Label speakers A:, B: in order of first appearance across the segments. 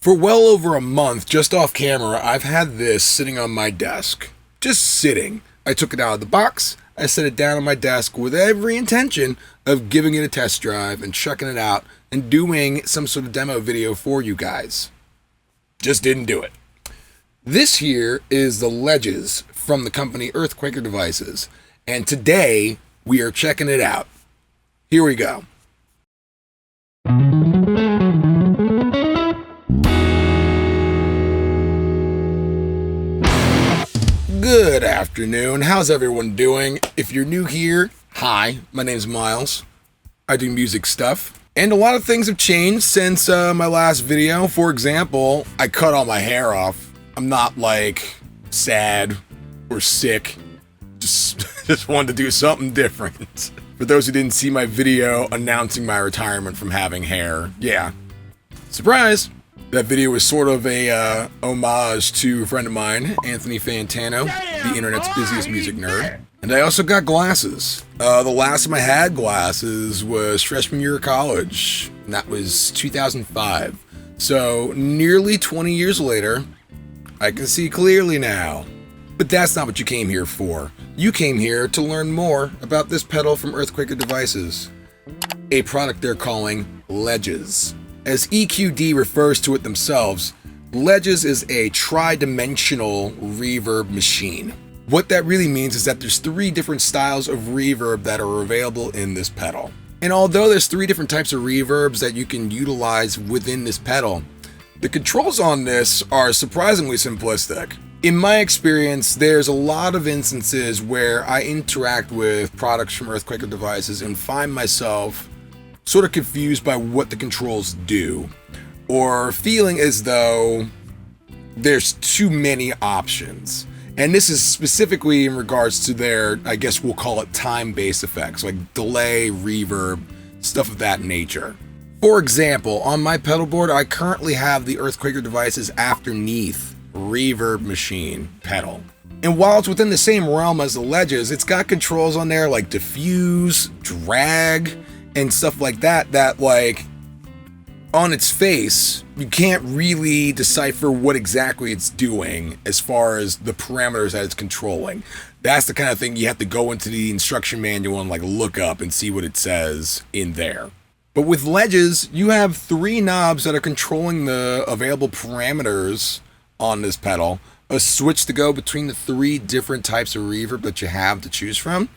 A: For well over a month, just off camera, I've had this sitting on my desk. Just sitting. I took it out of the box, I set it down on my desk with every intention of giving it a test drive and checking it out and doing some sort of demo video for you guys. Just didn't do it. This here is the LEDGES from the company Earthquaker Devices, and today we are checking it out. Here we go. Good afternoon. How's everyone doing? If you're new here, hi, my name's Miles. I do music stuff. And a lot of things have changed since my last video. For example, I cut all my hair off. I'm not like sad or sick. Just wanted to do something different. For those who didn't see my video announcing my retirement from having hair, yeah. Surprise! That video was sort of a homage to a friend of mine, Anthony Fantano, the internet's busiest music nerd. And I also got glasses. The last time I had glasses was freshman year of college, and that was 2005. So nearly 20 years later, I can see clearly now. But that's not what you came here for. You came here to learn more about this pedal from Earthquaker Devices, a product they're calling LEDGES. As EQD refers to it themselves, LEDGES is a tri-dimensional reverb machine. What that really means is that there's 3 different styles of reverb that are available in this pedal. And although there's 3 different types of reverbs that you can utilize within this pedal, the controls on this are surprisingly simplistic. In my experience, there's a lot of instances where I interact with products from Earthquaker Devices and find myself sort of confused by what the controls do, or feeling as though there's too many options. And this is specifically in regards to their, I guess we'll call it time-based effects, like delay, reverb, stuff of that nature. For example, on my pedal board, I currently have the Earthquaker Devices Afterneath Reverb Machine pedal. And while it's within the same realm as the LEDGES, it's got controls on there like diffuse, drag, and stuff like that, like, on its face, you can't really decipher what exactly it's doing as far as the parameters that it's controlling. That's the kind of thing you have to go into the instruction manual and like look up and see what it says in there. But with LEDGES, you have 3 knobs that are controlling the available parameters on this pedal, a switch to go between the 3 different types of reverb that you have to choose from,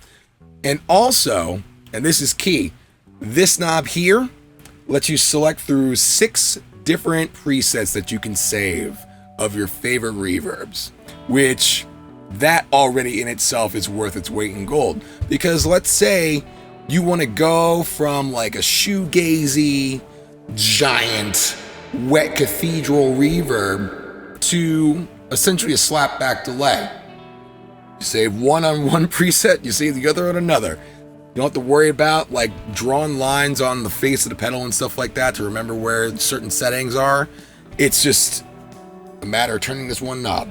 A: and also, and this is key, this knob here lets you select through 6 different presets that you can save of your favorite reverbs, which that already in itself is worth its weight in gold. Because let's say you want to go from like a shoegazy, giant, wet cathedral reverb to essentially a slapback delay. You save one on one preset, you save the other on another. You don't have to worry about like drawing lines on the face of the pedal and stuff like that to remember where certain settings are. It's just a matter of turning this one knob,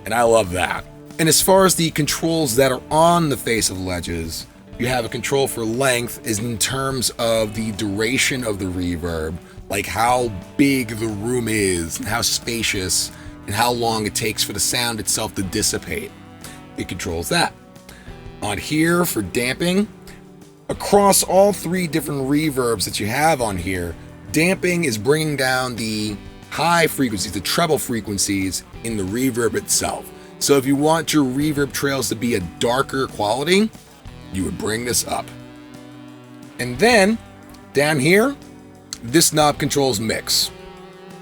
A: and I love that. And as far as the controls that are on the face of the LEDGES, you have a control for length is in terms of the duration of the reverb, like how big the room is and how spacious and how long it takes for the sound itself to dissipate. It controls that. On here for damping, across all 3 different reverbs that you have on here, damping is bringing down the high frequencies, the treble frequencies in the reverb itself. So if you want your reverb trails to be a darker quality, you would bring this up. And then down here, this knob controls mix,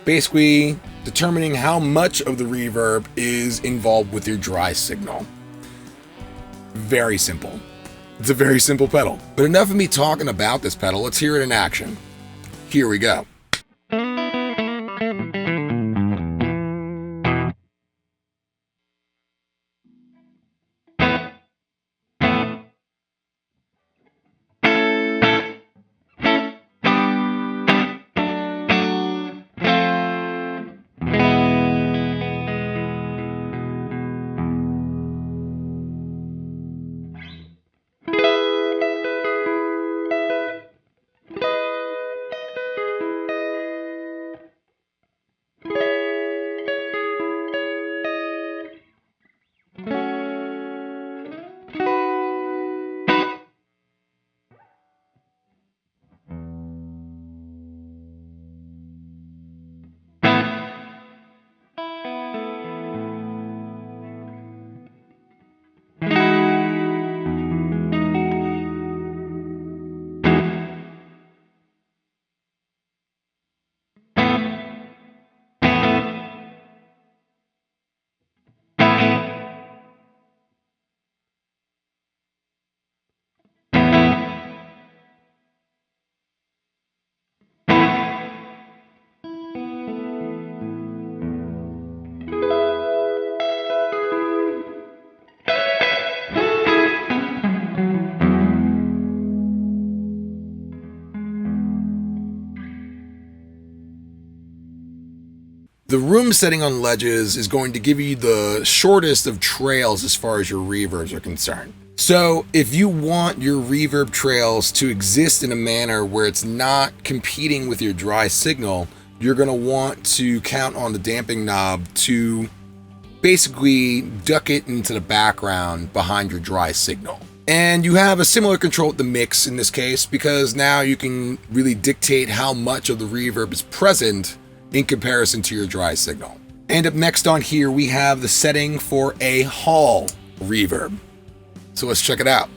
A: basically determining how much of the reverb is involved with your dry signal. Very simple. It's a very simple pedal. But enough of me talking about this pedal, let's hear it in action. Here we go. The room setting on Ledges is going to give you the shortest of trails as far as your reverbs are concerned. So if you want your reverb trails to exist in a manner where it's not competing with your dry signal, you're going to want to count on the damping knob to basically duck it into the background behind your dry signal. And you have a similar control with the mix in this case, because now you can really dictate how much of the reverb is present in comparison to your dry signal. And up next on here, we have the setting for a hall reverb. So let's check it out.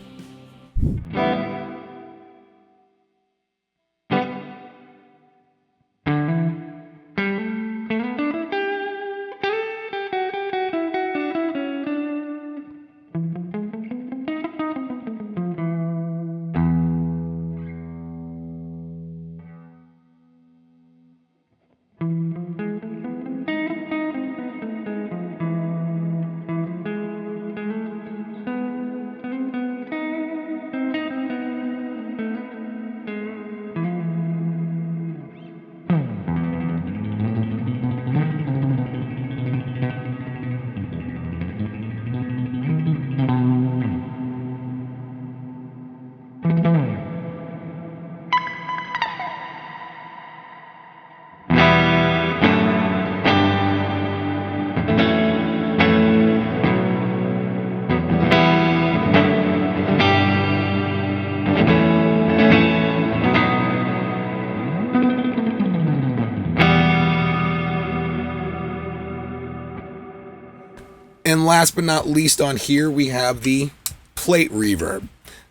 A: And last but not least on here, we have the plate reverb.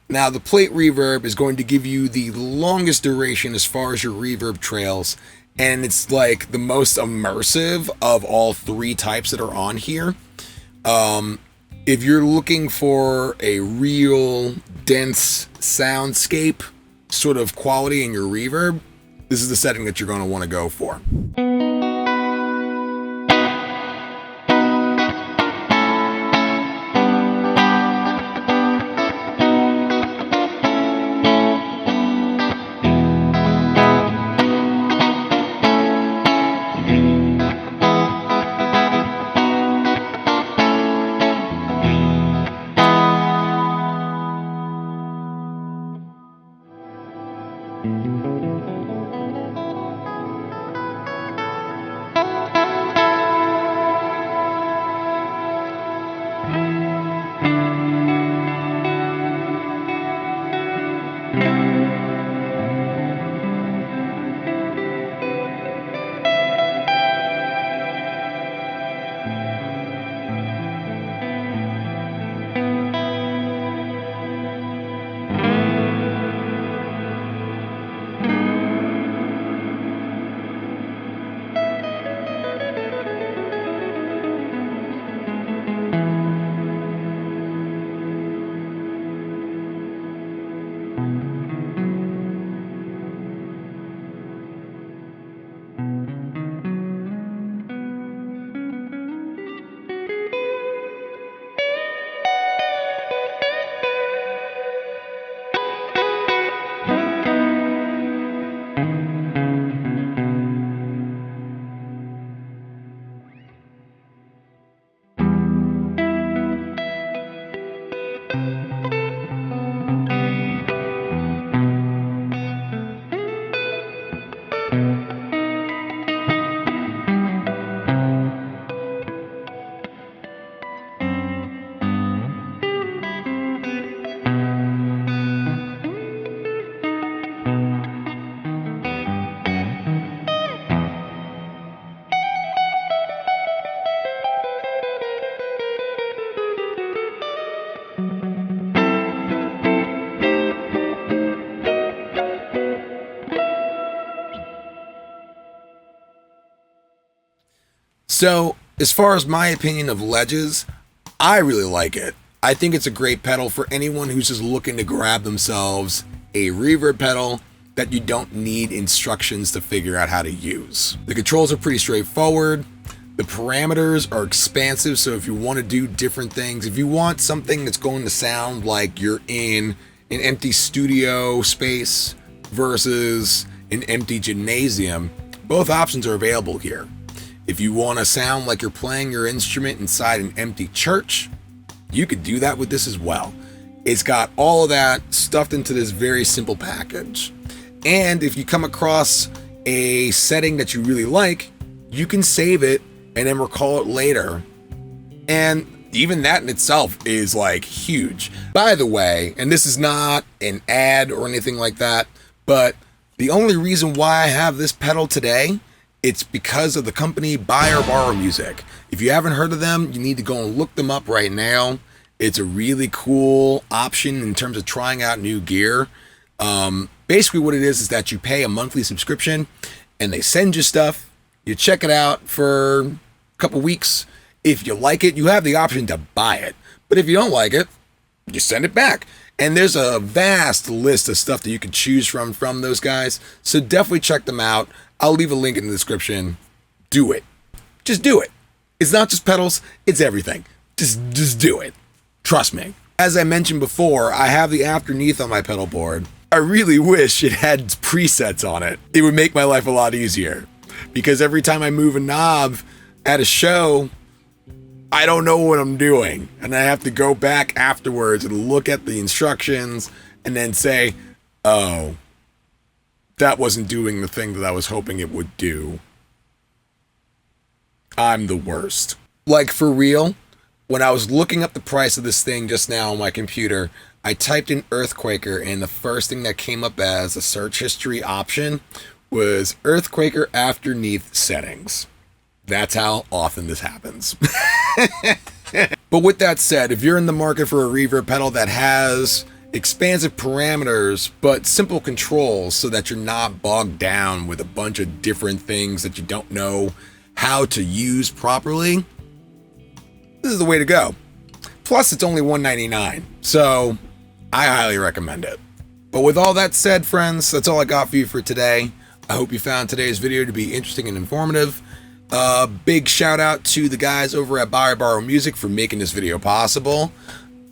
A: Now the plate reverb is going to give you the longest duration as far as your reverb trails, and it's like the most immersive of all three types that are on here. If you're looking for a real dense soundscape sort of quality in your reverb, this is the setting that you're going to want to go for. So, as far as my opinion of Ledges, I really like it. I think it's a great pedal for anyone who's just looking to grab themselves a reverb pedal that you don't need instructions to figure out how to use. The controls are pretty straightforward. The parameters are expansive, so if you want to do different things, if you want something that's going to sound like you're in an empty studio space versus an empty gymnasium, both options are available here. If you want to sound like you're playing your instrument inside an empty church, you could do that with this as well. It's got all of that stuffed into this very simple package. And if you come across a setting that you really like, you can save it and then recall it later. And even that in itself is like huge. By the way, and this is not an ad or anything like that, but the only reason why I have this pedal today, it's because of the company BuyBorrowMusic. If you haven't heard of them, you need to go and look them up right now. It's a really cool option in terms of trying out new gear. Basically what it is that you pay a monthly subscription and they send you stuff. You check it out for a couple weeks. If you like it, you have the option to buy it. But if you don't like it, you send it back. And there's a vast list of stuff that you can choose from those guys. So definitely check them out. I'll leave a link in the description. Do it. Just do it. It's not just pedals, it's everything. Just do it. Trust me. As I mentioned before, I have the Afterneath on my pedal board. I really wish it had presets on it. It would make my life a lot easier. Because every time I move a knob at a show, I don't know what I'm doing. And I have to go back afterwards and look at the instructions and then say, oh, that wasn't doing the thing that I was hoping it would do. I'm the worst. Like for real, when I was looking up the price of this thing just now on my computer, I typed in Earthquaker and the first thing that came up as a search history option was Earthquaker Afterneath settings. That's how often this happens. But with that said, if you're in the market for a reverb pedal that has expansive parameters but simple controls so that you're not bogged down with a bunch of different things that you don't know how to use properly, this is the way to go. Plus, it's only $199, so I highly recommend it. But with all that said, friends, that's all I got for you for today. I hope you found today's video to be interesting and informative. Big shout out to the guys over at BuyBorrowMusic for making this video possible.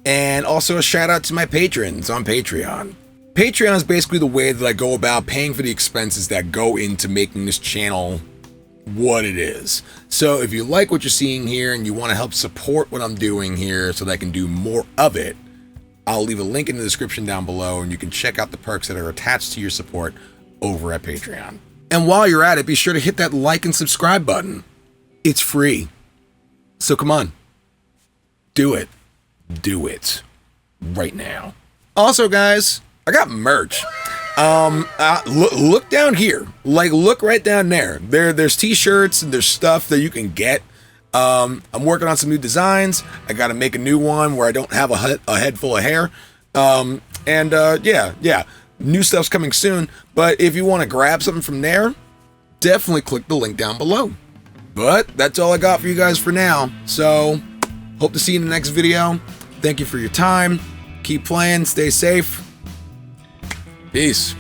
A: And also a shout out to my patrons on Patreon. Patreon is basically the way that I go about paying for the expenses that go into making this channel what it is. So if you like what you're seeing here and you want to help support what I'm doing here so that I can do more of it, I'll leave a link in the description down below and you can check out the perks that are attached to your support over at Patreon. And while you're at it, be sure to hit that like and subscribe button. It's free. So come on. Do it. Do it. Right now. Also, guys, I got merch. Look down here. Like, look right down there. There's t-shirts and there's stuff that you can get. I'm working on some new designs. I got to make a new one where I don't have a head full of hair. Yeah. New stuff's coming soon, but if you want to grab something from there, definitely click the link down below. But that's all I got for you guys for now, so hope to see you in the next video. Thank you for your time. Keep playing, stay safe. Peace.